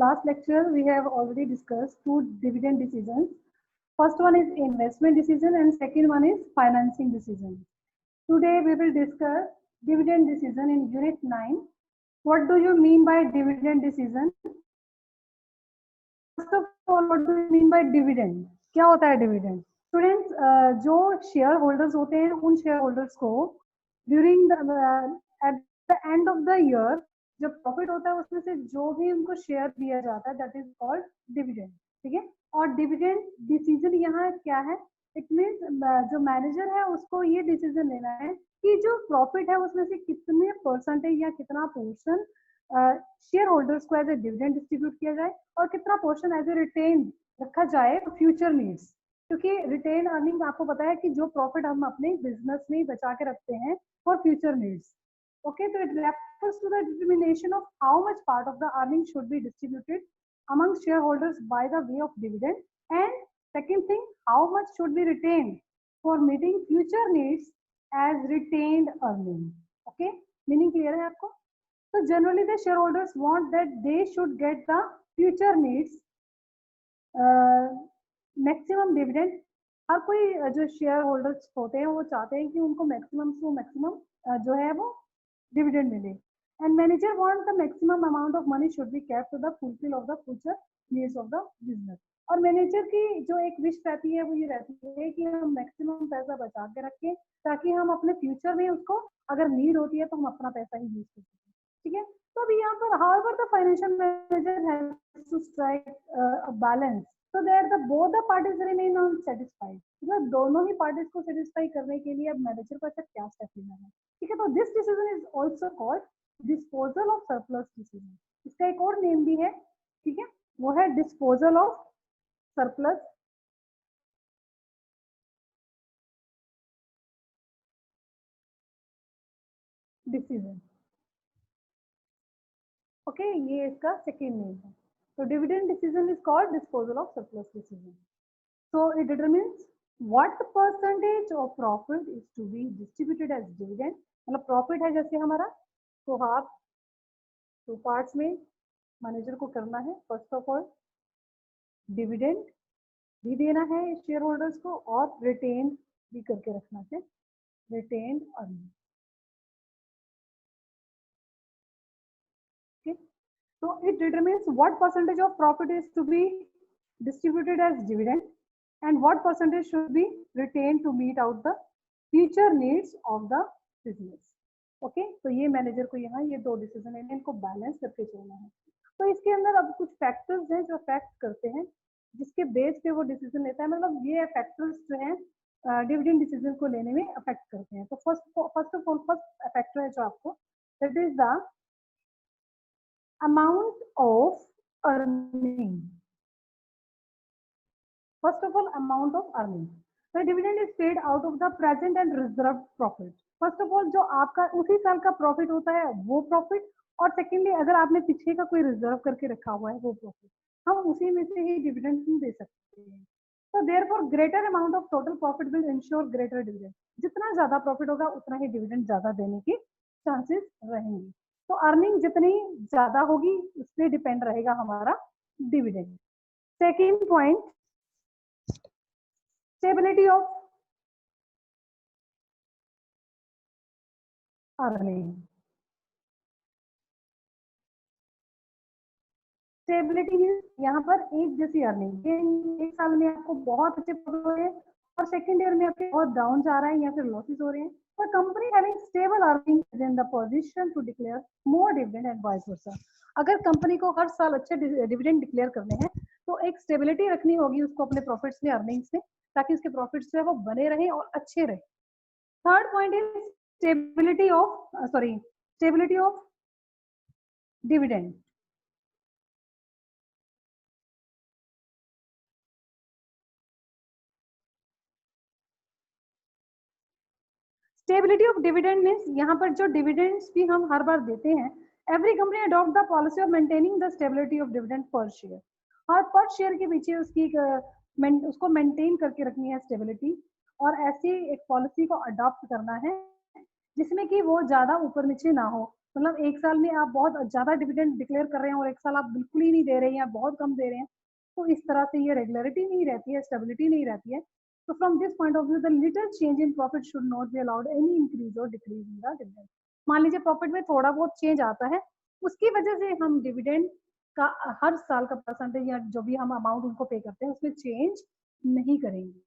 last lecture we have already discussed two dividend decisions. First one is investment decision and second one is financing decision. Today we will discuss dividend decision in unit 9. What do you mean by dividend decision? First of all, what do you mean by dividend? क्या होता है dividend? Students, जो share holders होते हैं उन share holders को during at the end of the year जो profit होता है उसमें से जो भी उनको शेयर दिया जाता है दैट इज कॉल्ड डिविडेंड. ठीक है. और डिविडेंड डिसीजन यहाँ क्या है? इट मीन्स जो मैनेजर है उसको ये डिसीजन लेना है कि जो प्रॉफिट है उसमें से कितने परसेंटेज या कितना पोर्शन शेयर होल्डर्स को एज ए डिविडेंड डिस्ट्रीब्यूट किया जाए और कितना पोर्शन एज ए रिटेन रखा जाए फ्यूचर नीड्स. क्योंकि रिटेन अर्निंग आपको पता है कि जो प्रॉफिट हम अपने बिजनेस में बचा के रखते हैं for future needs. Okay, so it refers to the determination of how much part of the earning should be distributed among shareholders by the way of dividend, and second thing, how much should be retained for meeting future needs as retained earning. Okay, meaning clear है आपको? So generally the shareholders want that they should get the future needs maximum dividend. हर कोई जो share holders होते हैं वो चाहते हैं कि उनको मैक्सिमम टू मैक्सिमम जो है वो dividend मिले. And manager wants the maximum amount of money should be kept to the fulfill of the future needs of the business. और मैनेजर की जो एक विश रहती है वो ये रहती है कि हम मैक्सिमम पैसा बचा के रखें ताकि हम अपने फ्यूचर में उसको अगर नीड होती है तो हम अपना पैसा ही यूज कर सकें. ठीक है. तो अभी यहाँ पर however the financial manager has to strike a balance so that both the parties remain unsatisfied. मतलब दोनों ही पार्टीज को सेटिस्फाई करने के लिए अब मैनेजर को ऐसा क्या स्टेप लेना है. ठीक है. तो this decision is also called disposal of surplus decision. इसका एक और नेम भी है. ठीक है. वो है disposal of surplus decision. Okay, ये इसका सेकेंड नेम है. तो dividend decision is called disposal of surplus decision. So it determines what percentage of profit is to be distributed as dividend. मतलब प्रॉफिट है जैसे हमारा तो हाफ टू पार्ट्स में मैनेजर को करना है. फर्स्ट ऑफ ऑल डिविडेंड भी देना है शेयर होल्डर्स को और रिटेन भी करके रखना है, retain earning. So it determines what percentage of profit is to be distributed as dividend and what percentage should be retained to meet out the future needs of the business. Okay, तो ये manager को यहाँ ये दो decision है इनको balance करके चलना है. तो इसके अंदर अब कुछ फैक्टर्स हैं जो अफेक्ट करते हैं जिसके बेस पे वो डिसीजन लेता है. मतलब ये फैक्टर्स जो हैं डिविडेंड डिसीजन को लेने में अफेक्ट करते हैं. तो first of all first factor है जो आपको that is the amount of earning. First of all, amount of earning. The dividend is paid out of the present and reserved profit. First of all, जो आपका उसी साल का profit होता है वो प्रॉफिट, और सेकेंडली अगर आपने पीछे का कोई रिजर्व करके रखा हुआ है वो प्रॉफिट, हम उसी में से ही डिविडेंड दे सकते हैं. तो therefore greater amount of total profit will ensure greater dividend. जितना ज्यादा प्रॉफिट होगा उतना ही डिविडेंड ज्यादा देने की चांसेस रहेंगे. तो अर्निंग जितनी ज्यादा होगी उस पर डिपेंड रहेगा हमारा dividend. Second point, stability of earning. Stability means यहाँ पर एक जैसी अर्निंग. एक साल में आपको बहुत अच्छे प्रॉफिट हो रहे हैं और सेकेंड ईयर में आपके बहुत डाउन जा रहा है या फिर लॉसेस हो रहे हैं. The company having stable earnings is in the position to declare more dividend and vice versa. अगर कंपनी को हर साल अच्छे डिविडेंड डिक्लेयर करने हैं तो एक स्टेबिलिटी रखनी होगी उसको अपने प्रॉफिट्स में, अर्निंग्स में, ताकि उसके प्रॉफिट्स जो है वो बने रहे और अच्छे रहे. Third point is stability of dividend. Stability of dividend means यहाँ पर जो डिविडेंड्स भी हम हर बार देते हैं, every company adopt the policy of maintaining the stability of dividend per share. और पर शेयर के पीछे उसकी उसको मेंटेन करके रखनी है स्टेबिलिटी, और ऐसी एक पॉलिसी को अडॉप्ट करना है जिसमें कि वो ज्यादा ऊपर नीचे ना हो. मतलब एक साल में आप बहुत ज्यादा डिविडेंड डिक्लेयर कर रहे हैं और एक साल आप बिल्कुल ही नहीं दे रहे हैं या बहुत कम दे रहे हैं, तो इस तरह से ये रेगुलरिटी नहीं रहती है, स्टेबिलिटी नहीं रहती है. So from this point of view, the little change in profit should not be allowed any increase or decrease in the dividend. मान लीजिए प्रॉफिट में थोड़ा बहुत चेंज आता है, उसकी वजह से हम डिविडेंड का हर साल का परसेंटेज या जो भी हम अमाउंट उनको पे करते हैं उसमें चेंज नहीं करेंगे.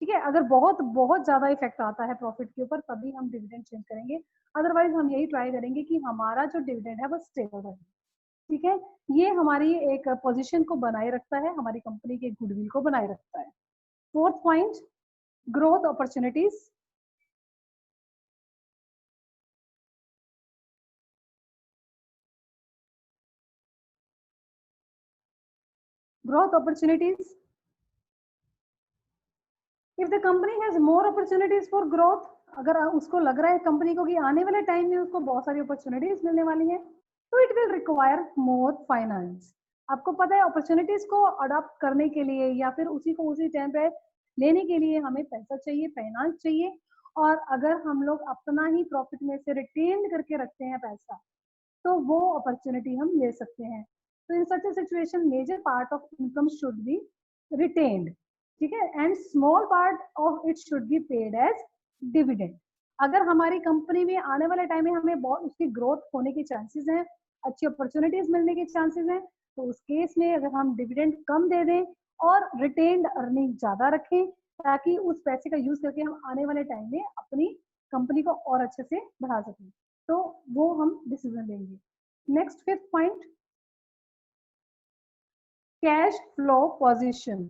ठीक है, अगर बहुत बहुत ज्यादा इफेक्ट आता है प्रॉफिट के ऊपर तभी हम डिविडेंड चेंज करेंगे, अदरवाइज हम यही ट्राई करेंगे कि हमारा जो डिविडेंड है वो स्टेबल रहे. ठीक है, ये हमारी एक पोजीशन को बनाए रखता है, हमारी कंपनी के गुडविल को बनाए रखता है. Fourth point, growth opportunities. Growth opportunities, if the company has more opportunities for growth, अगर उसको लग रहा है कंपनी को कि आने वाले टाइम में उसको बहुत सारी अपॉर्चुनिटीज मिलने वाली है, तो it will require more finance. आपको पता है अपॉर्चुनिटीज को अडॉप्ट करने के लिए या फिर उसी को उसी टाइम पे लेने के लिए हमें पैसा चाहिए, फाइनेंस चाहिए. और अगर हम लोग अपना ही प्रॉफिट में से रिटेन करके रखते हैं पैसा, तो वो अपॉर्चुनिटी हम ले सकते हैं. तो in such a situation major part of income should be retained. ठीक है, and small part of it should be paid as dividend. अगर हमारी कंपनी में आने वाले टाइम में हमें बहुत उसकी ग्रोथ होने के चांसेस हैं, अच्छी अपॉर्चुनिटीज मिलने के चांसेस हैं, तो उस केस में अगर हम डिविडेंड कम दे दें और रिटेन्ड अर्निंग ज्यादा रखें, ताकि उस पैसे का यूज करके हम आने वाले टाइम में अपनी कंपनी को और अच्छे से बढ़ा सकें, तो वो हम डिसीजन लेंगे. Next fifth point, cash flow position.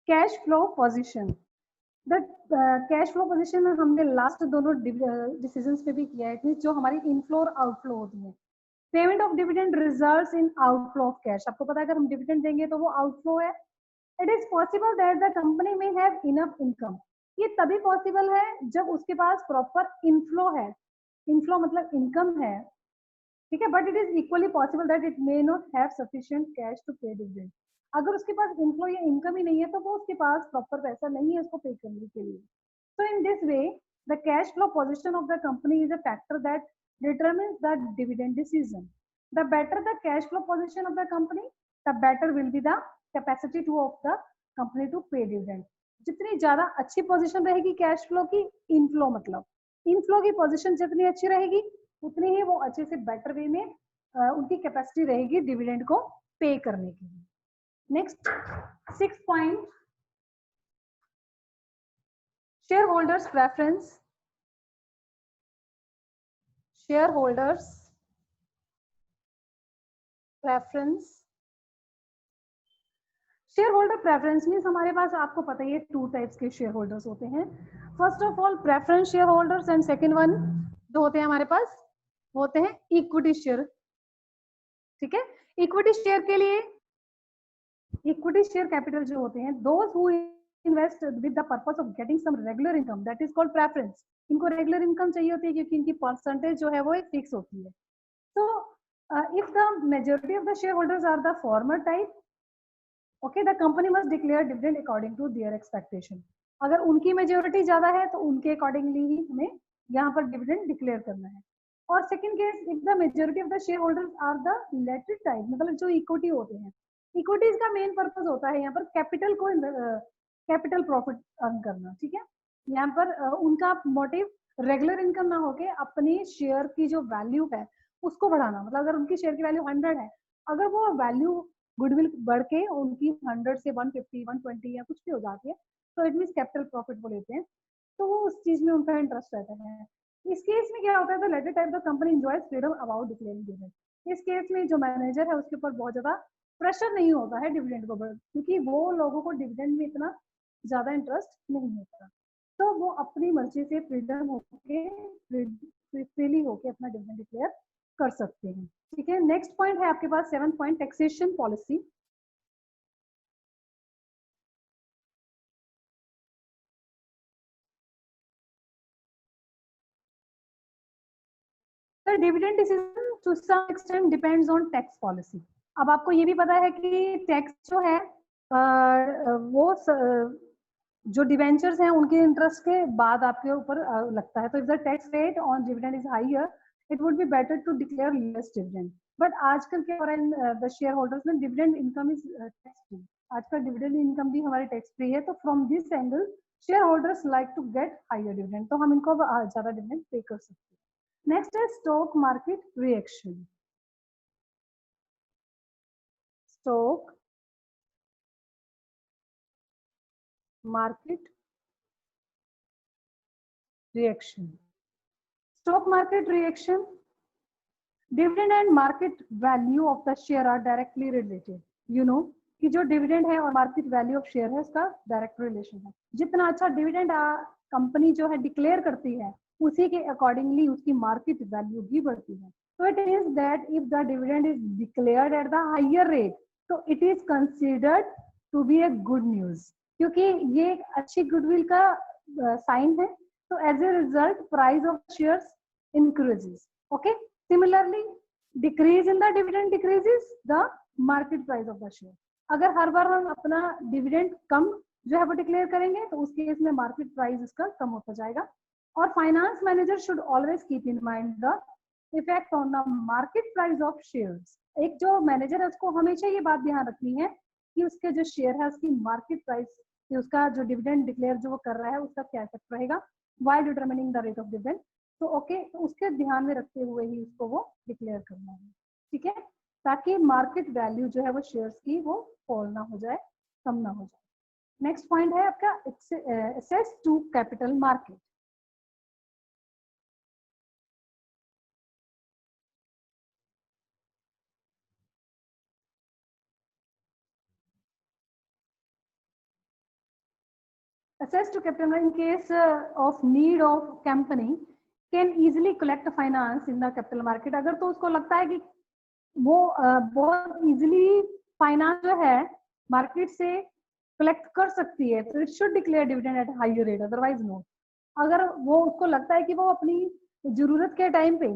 Cash flow position, the cash flow position हमने लास्ट दोनों डिसीजंस पे भी किया है, जो हमारी इनफ्लो और आउटफ्लो होती है. Payment of dividend results in outflow of cash. आपको पता है अगर हम डिविडेंड देंगे तो वो आउटफ्लो है. It is possible that the company may have enough income. ये तभी पॉसिबल है जब उसके पास प्रॉपर इनफ्लो है. इनफ्लो मतलब इनकम है, ठीक है, but it is equally possible that it may not have sufficient cash to pay dividend. अगर उसके पास इनफ्लो या इनकम ही नहीं है तो वो उसके पास प्रॉपर पैसा नहीं है उसको पे करने के लिए. So in this way, the cash flow position of the company is a factor that determines the dividend decision. The better the cash flow position of the company, the better will be the capacity to of the company to pay dividend. जितनी ज्यादा अच्छी position रहेगी cash flow की, inflow मतलब inflow की position जितनी अच्छी रहेगी उतनी ही वो अच्छे से बेटर वे में उनकी कैपेसिटी रहेगी डिविडेंड को पे करने की. Next six point, shareholders preference. shareholders preference, share holder preference means हमारे पास आपको पता ही है टू टाइप्स के शेयर होल्डर्स होते हैं. First of all preference share holders and second one जो होते हैं हमारे पास होते हैं इक्विटी शेयर. ठीक है, इक्विटी शेयर के लिए इक्विटी शेयर कैपिटल जो होते हैं, those who invest with the purpose of getting some regular income, that is called preference. इनको रेगुलर इनकम चाहिए होती है क्योंकि इनकी परसेंटेज जो है वो एक फिक्स होती है. So, if the majority of the shareholders are the former type, okay, the company must declare dividend according to their expectation. अगर उनकी मेजोरिटी ज्यादा है तो उनके अकॉर्डिंगली ही हमें यहाँ पर डिविडेंड डिक्लेयर करना है. और second case, if the majority of the shareholders are the latter type, मतलब जो इक्विटी होते हैं, इक्विटीज का मेन पर्पस होता है यहाँ पर कैपिटल को कैपिटल प्रॉफिट अर्न करना. ठीक है, यहाँ पर उनका मोटिव रेगुलर इनकम ना होके अपनी शेयर की जो वैल्यू है उसको बढ़ाना. मतलब अगर उनकी शेयर की वैल्यू 100 है, अगर वो वैल्यू गुडविल बढ़ के उनकी 100 से 150 120 या कुछ भी हो जाती है, तो इट मीन्स कैपिटल प्रॉफिट वो लेते हैं, तो वो उस चीज में उनका इंटरेस्ट रहता है. इस केस में क्या होता है, latter type the company enjoys freedom about declaring dividend. इस केस में जो मैनेजर है उसके ऊपर बहुत ज्यादा प्रेशर नहीं होता है डिविडेंड को, क्योंकि वो लोगों को डिविडेंड में इतना ज्यादा इंटरेस्ट नहीं होता, तो वो अपनी मर्जी से फ्रीडम होके फ्रीली होके अपना डिविडेंड डिक्लेयर कर सकते हैं. ठीक है, नेक्स्ट पॉइंट है आपके पास 7 point, taxation policy. The dividend decision to some extent depends on tax policy. अब आपको ये भी पता है कि टैक्स जो है वो जो डिवेंचर्स हैं उनके इंटरेस्ट के बाद आपके ऊपर लगता है। तो if the tax rate on dividend is higher, it would be better to declare less dividend. But आजकल क्या हो रहा है, द शेयर होल्डर्स में dividend income is tax free. आजकल डिविडेंड इनकम भी हमारी टैक्स फ्री है, तो from this angle shareholders like to get higher dividend, तो हम इनको ज्यादा डिविडेंड पे कर सकते हैं। नेक्स्ट है stock market reaction. Stock market reaction. Stock market reaction, dividend and market value of the share are directly related. You know कि जो डिविडेंड है और मार्केट वैल्यू ऑफ शेयर है उसका डायरेक्ट रिलेशन है। जितना अच्छा डिविडेंड कंपनी जो है डिक्लेयर करती है, उसी के अकॉर्डिंगली उसकी मार्केट वैल्यू भी बढ़ती है। तो it is that if the dividend is declared at the higher rate, तो it is considered to be a good news, क्योंकि ये एक अच्छी गुडविल का साइन है। तो as a result price of shares increases. Okay. Similarly, decrease in the dividend decreases the market price of the share. अगर हर बार हम अपना डिविडेंड कम जो है वो डिक्लेयर करेंगे, तो उस केस में मार्केट प्राइस इसका कम होता जाएगा। और finance manager should always keep in mind the effect on the market price of shares. एक जो मैनेजर है उसको हमेशा ये बात ध्यान रखनी है कि उसके जो शेयर है उसकी मार्केट प्राइस, उसका जो डिविडेंड डिक्लेयर जो वो कर रहा है उसका क्या इफेक्ट रहेगा while determining the rate of dividend। तो ओके, तो उसके ध्यान में रखते हुए ही उसको वो डिक्लेयर करना है, ठीक है, ताकि मार्केट वैल्यू जो है वो शेयर्स की वो फॉल ना हो जाए, कम ना हो जाए। नेक्स्ट पॉइंट है आपका access to capital market. Access to capital in case of need of company can easily collect finance in the capital market। अगर तो उसको लगता है कि वो बहुत इजीली फाइनेंस जो है मार्केट से कलेक्ट कर सकती है, तो it should declare dividend at higher rate, otherwise no. अगर वो उसको लगता है कि वो अपनी जरूरत के टाइम पे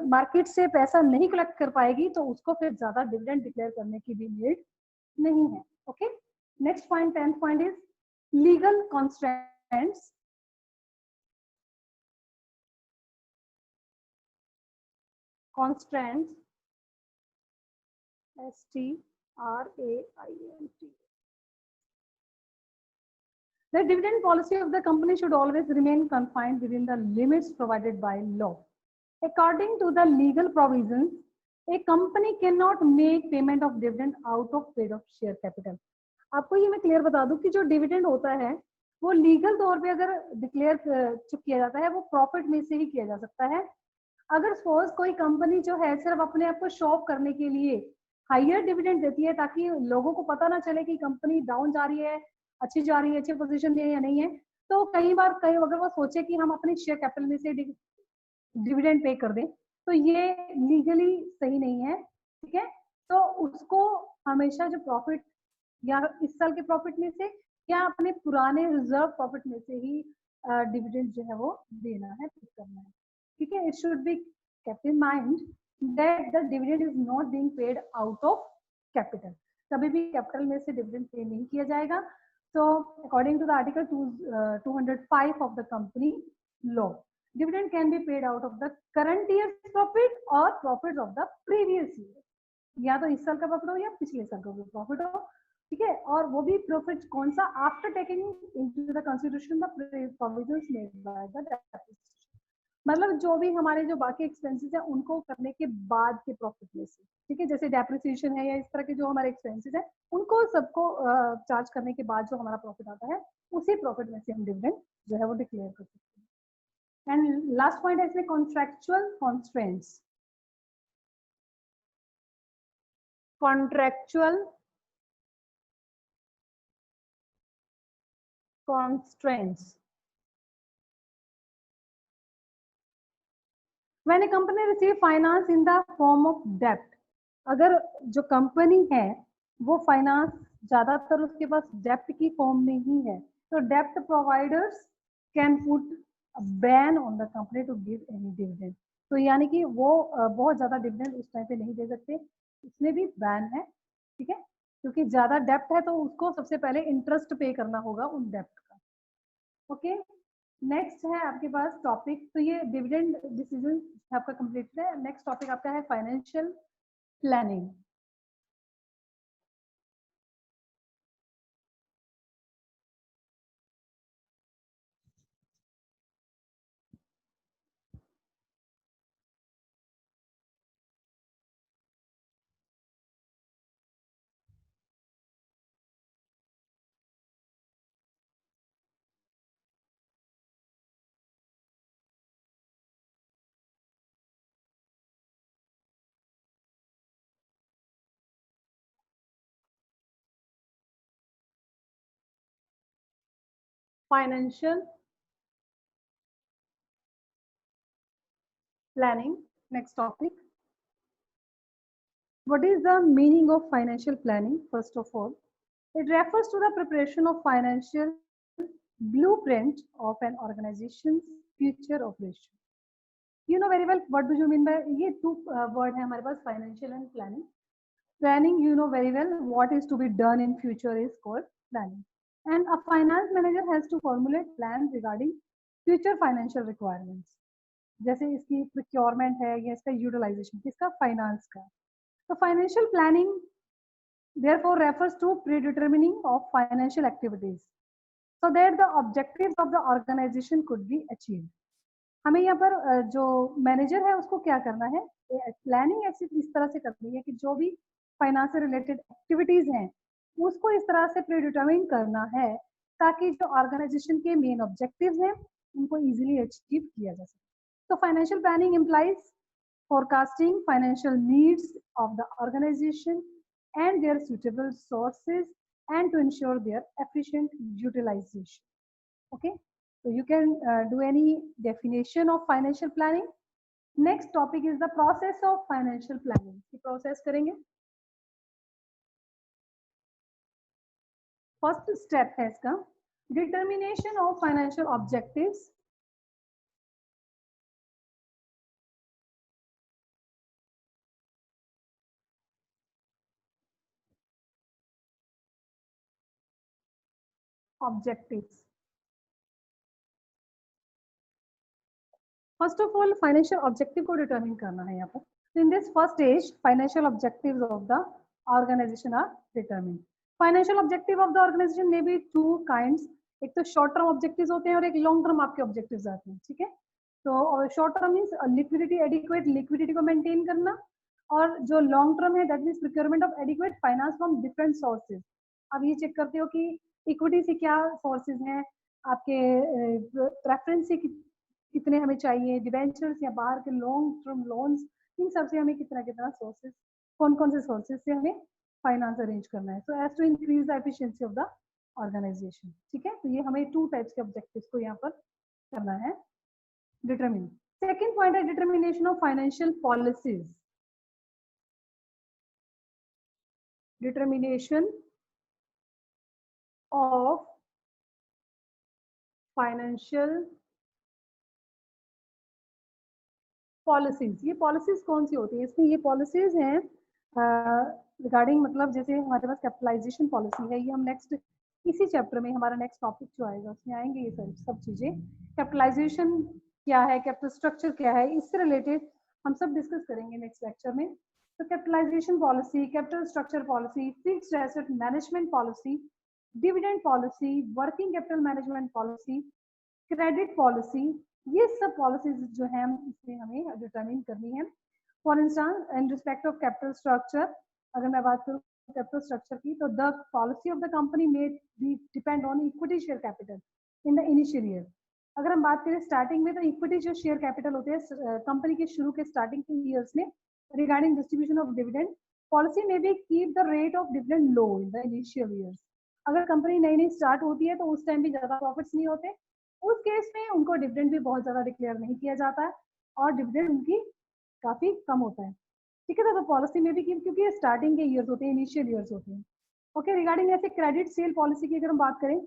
मार्केट से पैसा नहीं कलेक्ट कर पाएगी, तो उसको फिर ज्यादा डिविडेंड डिक्लेयर करने की भी नीड नहीं है। Okay, next point, 10th point is legal constraints. Constraints, STRAINT। The dividend policy of the company should always remain confined within the limits provided by law. According to the legal provisions, a company cannot make payment of dividend out of paid of share capital। आपको ये मैं clear बता दूं कि जो dividend होता है वो लीगल तौर पे अगर डिक्लेयर किया जाता है वो प्रॉफिट में से ही किया जा सकता है। अगर सपोज कोई कंपनी जो है सिर्फ अपने आप को शो ऑफ करने के लिए हायर डिविडेंड देती है ताकि लोगों को पता ना चले कि कंपनी डाउन जा रही है, अच्छी जा रही है, अच्छी पोजीशन में है या नहीं है, तो कई बार अगर वो सोचे कि हम अपने शेयर कैपिटल में से डिविडेंड पे कर दें, तो ये लीगली सही नहीं है, ठीक है। तो उसको हमेशा जो प्रॉफिट या इस साल के प्रॉफिट में से या अपने पुराने रिजर्व प्रॉफिट में से ही डिविडेंड जो है वो देना है, पे करना है, ठीक है। It should B kept in mind that the dividend is not being paid out of capital। कभी भी कैपिटल में से डिविडेंड पे नहीं किया जाएगा। So according to the article 205 of the company law, dividend can be paid out of the current year's profit or profits of the previous year। या तो इस साल का प्रॉफिट हो या पिछले साल का प्रॉफिट हो, ठीक है। और वो भी प्रॉफिट कौन सा, after taking into the consideration the provisions made by the depreciation. मतलब जो भी हमारे जो बाकी एक्सपेंसेस है उनको करने के बाद के प्रॉफिट में से, ठीक है, जैसे डेप्रिसिएशन है या इस तरह के जो हमारे एक्सपेंसेस है उनको सबको चार्ज करने के बाद जो हमारा प्रॉफिट आता है उसी प्रॉफिट में से हम डिविडेंड जो है वो डिक्लेयर कर सकते हैं। एंड लास्ट पॉइंट है इसमें contractual constraints. Contractual constraints। When a company receive finance in the form of debt, अगर जो कंपनी है वो फाइनेंस ज्यादातर उसके पास डेप्ट की फॉर्म में ही है, तो डेप्ट providers can put ban on the company to give any dividend. तो यानी कि वो बहुत ज्यादा डिविडेंड उस टाइम पे नहीं दे सकते, इसमें भी बैन है, ठीक है। क्योंकि ज्यादा डेप्ट है तो उसको सबसे पहले इंटरेस्ट पे करना होगा उन डेप्ट का। ओके, नेक्स्ट है आपके पास टॉपिक, तो ये डिविडेंड डिसीजन आपका कंप्लीट है। नेक्स्ट टॉपिक आपका है financial planning. Financial planning, next topic. What is the meaning of financial planning? First of all, it refers to the preparation of financial blueprint of an organization's future operation. You know very well what do you mean by ये two word है हमारे पास, financial and planning. Planning, you know very well what is to be done in future is called planning. And a finance manager has to formulate plans regarding future financial requirements. जैसे इसकी procurement है या इसका utilization किसका, finance का। तो financial planning therefore refers to predetermining of financial activities so that the objectives of the organization could be achieved. हमें यहाँ पर जो मैनेजर है उसको क्या करना है, प्लानिंग ऐसी इस तरह से करनी है कि जो भी फाइनेंस से रिलेटेड एक्टिविटीज हैं उसको इस तरह से प्रीडिटरमाइन करना है ताकि जो ऑर्गेनाइजेशन के मेन ऑब्जेक्टिव्स हैं उनको इजीली अचीव किया जा सके। तो financial planning implies forecasting financial needs of the organization and their suitable sources and to ensure their efficient utilization. Okay, so you can do any definition of financial planning. Next topic is the process of financial planning. की process करेंगे। First step है इसका determination of financial objectives. Objectives. First of all, financial objective को determine करना है यहाँ पर। So in this first stage, financial objectives of the organization are determined. Financial objective of the organization may be two kinds. एक तो short term objectives होते हैं और एक long term आपके objectives आते हैं, ठीक है। तो short term means liquidity, adequate liquidity को maintain करना, और जो long term है that means procurement of adequate finance from different sources. अब ये चेक करते हो कि equity से क्या sources हैं, आपके preference से कितने हमें चाहिए, डिबेंचर्स या बाहर के लॉन्ग टर्म लोन्स, इन सब से हमें कितना कितना सोर्सेज, कौन कौन से सोर्सेज से हमें फाइनेंस अरेंज करना है, so as to increase the efficiency of the organisation. ठीक है, तो ये हमें टू टाइप्स के ऑब्जेक्टिव्स को यहाँ पर करना है डिटरमिन। सेकेंड पॉइंट है determination of financial policies. Determination of financial policies. ये पॉलिसीज कौन सी होती है, इसमें ये पॉलिसीज हैं रिगार्डिंग, मतलब जैसे हमारे पास कैपिटलाइजेशन पॉलिसी है, ये हम नेक्स्ट इसी चैप्टर में, हमारा नेक्स्ट टॉपिक जो आएगा उसमें आएंगे ये सब चीजें। कैपिटलाइजेशन क्या है, कैपिटल स्ट्रक्चर क्या है, इससे रिलेटेड हम सब डिस्कस करेंगे नेक्स्ट लेक्चर में। तो capitalisation policy, capital structure policy, fixed asset management policy, dividend policy, working capital management policy, credit policy, ये सब पॉलिसीज जो है इसमें हमें डिटरमाइन करनी है। For instance in respect of capital structure, अगर मैं बात करूँ कैपिटल स्ट्रक्चर की, तो the policy of the company may be depend on equity share capital in the initial year. अगर हम बात करें स्टार्टिंग में, तो इक्विटी जो शेयर कैपिटल होते हैं कंपनी के शुरू के स्टार्टिंग के ईयर्स में, regarding distribution of dividend policy में भी keep the rate of dividend low in the initial years. अगर कंपनी नई नई स्टार्ट होती है तो उस टाइम भी ज्यादा प्रॉफिट्स नहीं होते, उस केस में उनको डिविडेंड भी बहुत ज्यादा डिक्लेयर नहीं किया जाता है और डिविडेंड उनकी काफी कम होता है। ठीक है, तो पॉलिसी में भी क्योंकि स्टार्टिंग के ईयर्स होते हैं, इनिशियल ईयर्स होते हैं। ओके, रिगार्डिंग ऐसे क्रेडिट सेल पॉलिसी की अगर हम बात करें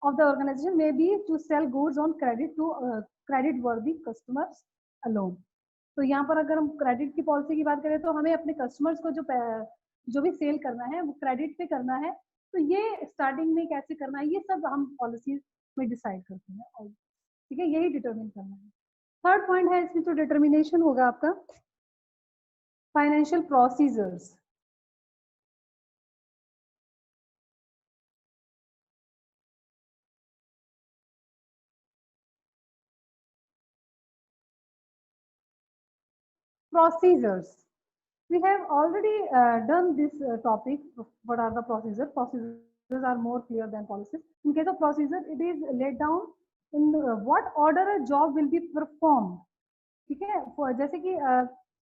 of the organization may be to sell goods on credit to credit worthy customers alone. तो यहाँ पर अगर हम क्रेडिट की पॉलिसी की बात करें तो हमें अपने कस्टमर्स को जो जो भी सेल करना है वो क्रेडिट पे करना है, तो ये स्टार्टिंग में कैसे करना है ये सब हम पॉलिसीज में डिसाइड करते हैं। और ठीक है, यही डिटरमिन करना है। थर्ड पॉइंट है इसमें जो डिटर्मिनेशन होगा आपका, financial procedures. Procedures. We have already done this topic. What are the procedures? Procedures are more clear than policies. In case of procedure, it is laid down in what order a job will be performed. ठीक है, जैसे कि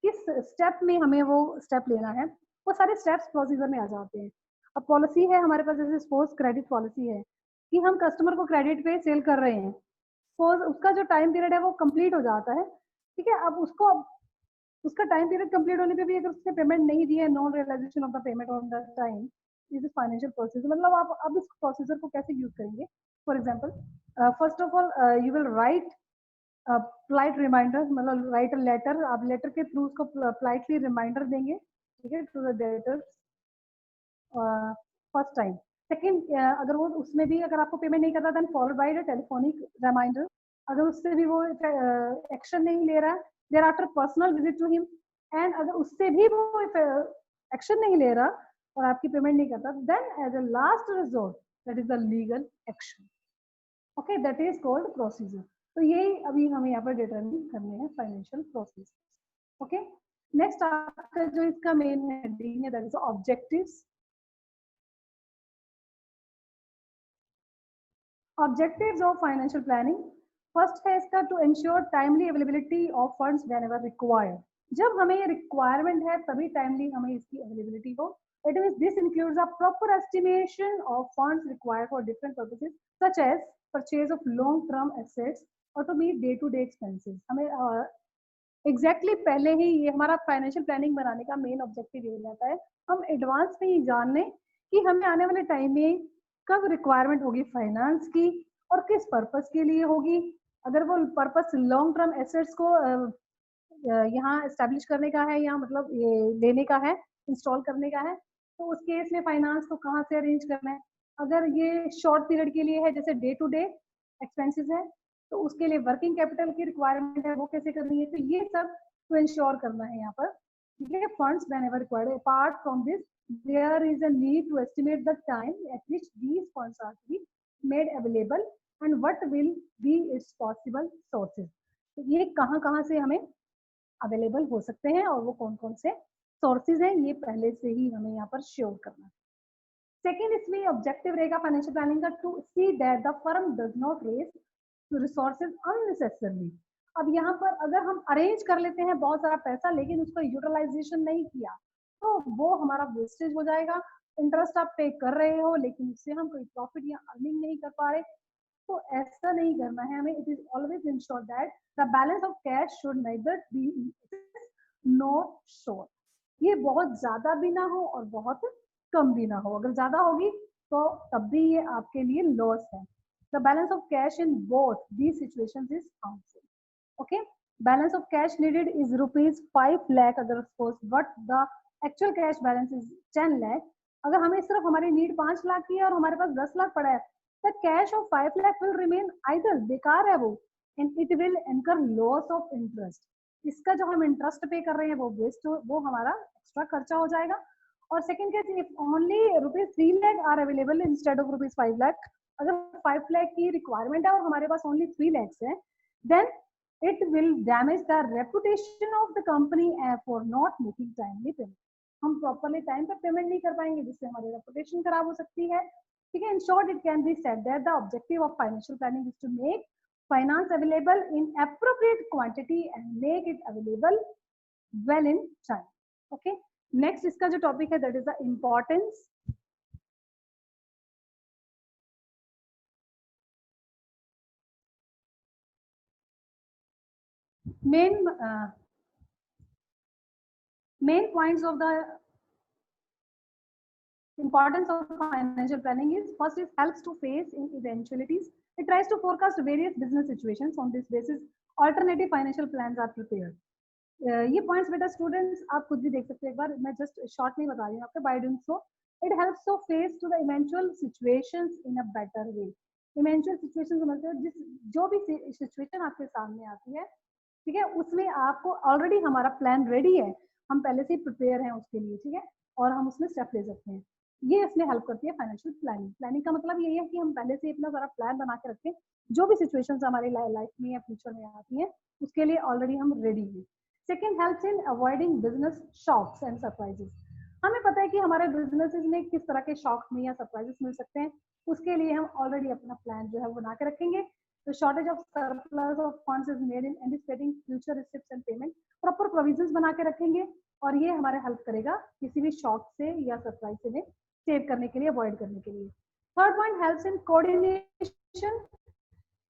किस step में हमें वो step लेना है, वो सारे स्टेप्स प्रोसीजर में आ जाते हैं। अब पॉलिसी है हमारे पास, जैसे सपोज क्रेडिट पॉलिसी है कि हम कस्टमर को क्रेडिट पे सेल कर रहे हैं, सपोज उसका जो टाइम पीरियड है वो कंप्लीट हो जाता है। ठीक है, अब उसको उसका टाइम पीरियड कंप्लीट होने पे भी अगर उसने पेमेंट नहीं दी है, non realisation of the payment on the time, this is financial procedure. मतलब आप अब इस प्रोसीजर को कैसे यूज करेंगे? For example, first of all you will write polite reminder, मतलब राइट अ लेटर, आप लेटर के थ्रू उसको पोलाइटली रिमाइंडर देंगे, ठीक है, to the debtor first time. Second, अगर वो उसमें भी अगर आपको पेमेंट नहीं करता, then followed by the telephonic reminder. अगर उससे भी वो एक्शन नहीं ले रहा, thereafter personal visit to him. And अगर उससे भी वो एक्शन नहीं ले रहा और आपकी पेमेंट नहीं करता, then as a last resort that is the legal action. Okay, that is called procedure. तो यही अभी हमें यहाँ पर डिटरमिन करने हैं फाइनेंशियल प्रोसीजर। ओके, नेक्स्ट आपका जो इसका मेन हेडिंग है that is objectives. Objectives of financial planning. First है इसका to ensure timely availability of funds whenever required. जब हमें ये रिक्वायरमेंट है तभी टाइमली हमें इसकी अवेलेबिलिटी हो। It means this includes a proper estimation of funds required for different purposes such as purchase of long term assets और to meet day to day expenses. हमें एग्जैक्टली पहले ही ये हमारा फाइनेंशियल प्लानिंग बनाने का मेन ऑब्जेक्टिव ये रहता है, हम एडवांस में ही जान लें कि हमें आने वाले टाइम में कब रिक्वायरमेंट होगी फाइनेंस की और किस पर्पस के लिए होगी। अगर वो पर्पस लॉन्ग टर्म एसेट्स को यहाँ एस्टेब्लिश करने का है या मतलब ये लेने का है, इंस्टॉल करने का है, तो उस केस में फाइनेंस को कहाँ से अरेंज करना है। अगर ये शॉर्ट पीरियड के लिए है, जैसे डे टू डे एक्सपेंसेस है, तो उसके लिए वर्किंग कैपिटल की रिक्वायरमेंट है, वो कैसे करनी है। तो ये सब तो इंश्योर करना है यहाँ पर, ठीक है। Funds whenever required, apart from this there is a need to estimate the time at which these funds are to be made available and what will be its possible sources। तो ये कहाँ कहाँ से हमें अवेलेबल हो सकते हैं और वो कौन कौन से सोर्सेज हैं, ये पहले से ही हमें यहाँ पर श्योर करना है। सेकेंड, इसमें ऑब्जेक्टिव रहेगा फाइनेंशियल प्लानिंग का to see that the firm does not raise resources unnecessarily. अब यहाँ पर अगर हम अरेंज कर लेते हैं बहुत सारा पैसा लेकिन उसका यूटिलाइजेशन नहीं किया तो वो हमारा वेस्टेज हो जाएगा। इंटरेस्ट आप पे कर रहे हो लेकिन उससे हम कोई प्रॉफिट या अर्निंग नहीं कर पा रहे, तो ऐसा नहीं करना है हमें। It is always ensure that the balance of cash should nether B not short. ये बहुत ज्यादा भी ना हो और बहुत कम भी ना हो। अगर ज्यादा होगी तो तब भी ये आपके लिए लॉस है। The balance of cash in both these situations is harmful. Okay, balance of cash needed is ₹5 lakh अगर suppose, but the actual cash balance is 10 lakh। अगर हमें सिर्फ हमारी नीड 5 लाख की है और हमारे पास 10 लाख पड़ा है, the cash of 5 lakh will remain idle, बेकार है वो, and it will incur loss of interest. इसका जो हम इंटरेस्ट पे कर रहे हैं वो वेस्ट, वो हमारा एक्स्ट्रा खर्चा हो जाएगा। और second case, if only ₹3 lakh are available instead of ₹5 lakh, अगर 5 lakh की रिक्वायरमेंट है और हमारे पास ओनली 3 lakhs है, then it will damage the reputation of the company for not making timely payment। हम प्रॉपरली टाइम पर पेमेंट नहीं कर पाएंगे जिससे हमारी रेपुटेशन खराब हो सकती है, ठीक है। In short, it can be said that the objective of financial planning is to make finance available in appropriate quantity and make it available well in time। Okay, next इसका जो टॉपिक है that is the importance. main points of the importance of financial planning is, first is helps to face in eventualities. It tries to forecast various business situations. On this basis, alternative financial plans are prepared। ये points बेटा students आप खुद भी देख सकते हैं, एक बार मैं जस्ट शॉर्ट में बता रही हूँ आपको। By doing so it helps to face to the eventual situations in a better way. Eventual situation समझते हो, जिस जो भी सिचुएशन आपके सामने आती है, ठीक है, उसमें आपको ऑलरेडी हमारा प्लान रेडी है, हम पहले से ही प्रिपेयर हैं उसके लिए, ठीक है, और हम उसमें स्टेप ले सकते हैं। ये इसमें हेल्प करती है फाइनेंशियल प्लानिंग। प्लानिंग का मतलब यही है कि हम पहले से इतना सारा प्लान बना के रखें, जो भी सिचुएशंस हमारी लाइफ में या फ्यूचर में आती हैं उसके लिए ऑलरेडी हम रेडी हैं। Second helps in avoiding business shocks and surprises. हमें पता है कि हमारे बिजनेसेस में किस तरह के शॉक में या सरप्राइजेस मिल सकते हैं, उसके लिए हम ऑलरेडी अपना प्लान जो है वो बना के रखेंगे। तो shortage of surplus of funds is made in anticipating future receipts and payment. Proper provisions बना के रखेंगे और ये हमारे हेल्प करेगा किसी भी शॉक से या सरप्राइज से में सेव करने के लिए, अवॉइड करने के लिए। Third point helps in coordination.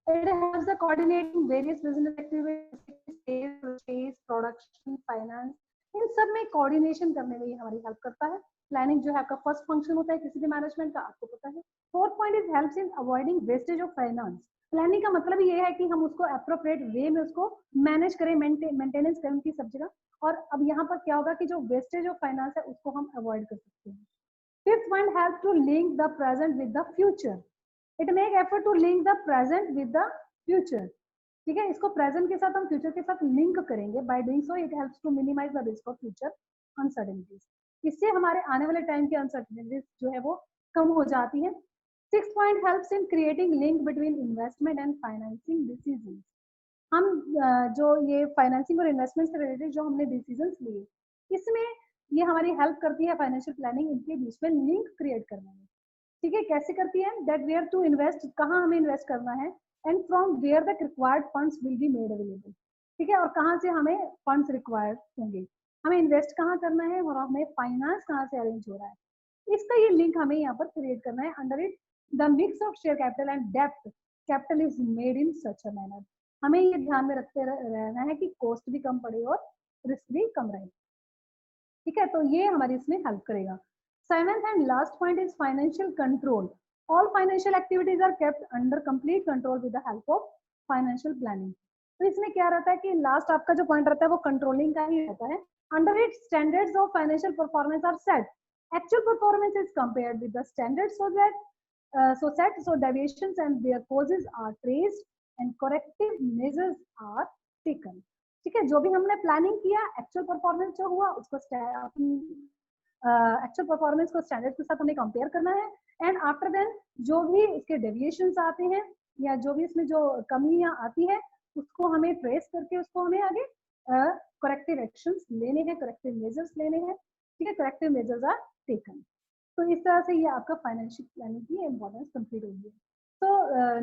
It helps the coordinating various business activities, sales, purchase, production, finance, इन सब में कोऑर्डिनेशन करने में ये हमारी हेल्प करता है। प्लानिंग जो है आपका फर्स्ट फंक्शन होता है किसी भी मैनेजमेंट का, आपको पता है। Fourth point is helps in avoiding wastage of finance. Planning का मतलब ये है कि हम उसको अप्रोप्रिएट वे में उसको मैनेज करें, मेंटेनेंस करें उनकी सब जगह। और अब यहाँ पर क्या होगा कि जो वेस्टेज ऑफ फाइनेंस है उसको हम अवॉइड कर सकते हैं। Fifth point help to link the present with the future. It make effort to link the present with the future. ठीक है, इसको प्रेजेंट के साथ हम फ्यूचर के साथ लिंक करेंगे। By doing so it helps to minimise the risk of future uncertainties. इससे हमारे आने वाले टाइम की अनसर्टेनिटीज जो है वो कम हो जाती है। Six point helps in creating link between investment and financing decision. हम जो ये फाइनेंसिंग और इन्वेस्टमेंट से रिलेटेड जो हमने डिसीजंस लिए, इसमें ये हमारी हेल्प करती है फाइनेंशियल प्लानिंग इनके बीच में लिंक क्रिएट करने में। ठीक है, कैसे करती है? दैट वेयर टू इन्वेस्ट, कहाँ हमें इन्वेस्ट करना है, and from where the required funds will be made available. ठीक है, और कहाँ से हमें फंड्स रिक्वायर्ड होंगे, हमें इन्वेस्ट कहाँ करना है और हमें फाइनेंस कहाँ से अरेंज हो रहा है। इसका ये लिंक हमें यहाँ पर क्रिएट करना है। Under it the mix of share capital and डेप्ट capital is made in such a manner. हमें ये ध्यान में रखते रहना है कि कॉस्ट भी कम पड़े और रिस्क भी कम रहे। ठीक है, तो ये हमारी इसमें हेल्प करेगा। Seventh and last point is financial control. All financial activities are kept under complete control with the help of financial planning. तो इसमें क्या रहता है कि लास्ट आपका जो पॉइंट रहता है वो कंट्रोलिंग का ही रहता है। Under it standards of financial performance are set. Actual performance is compared with the standards so that so deviations and their causes are traced and corrective measures are taken। ठीक है, जो भी हमने प्लानिंग किया, एक्चुअल परफॉर्मेंस जो हुआ उसको actual performance को स्टैंडर्ड के साथ हमें कंपेयर करना है। एंड आफ्टर देन जो भी इसके डेविएशंस आते हैं या जो भी इसमें जो कमियां आती है उसको हमें ट्रेस करके उसको हमें आगे करेक्टिव एक्शंस लेने हैं, करेक्टिव मेजर्स लेने हैं। ठीक है, करेक्टिव मेजर्स आर टेकन। तो इस तरह से ये आपका फाइनेंशियल प्लानिंग की इंपॉर्टेंस कंप्लीट होगी। तो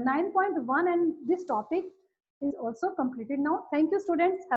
9.1 and this topic is also completed now. Thank you students.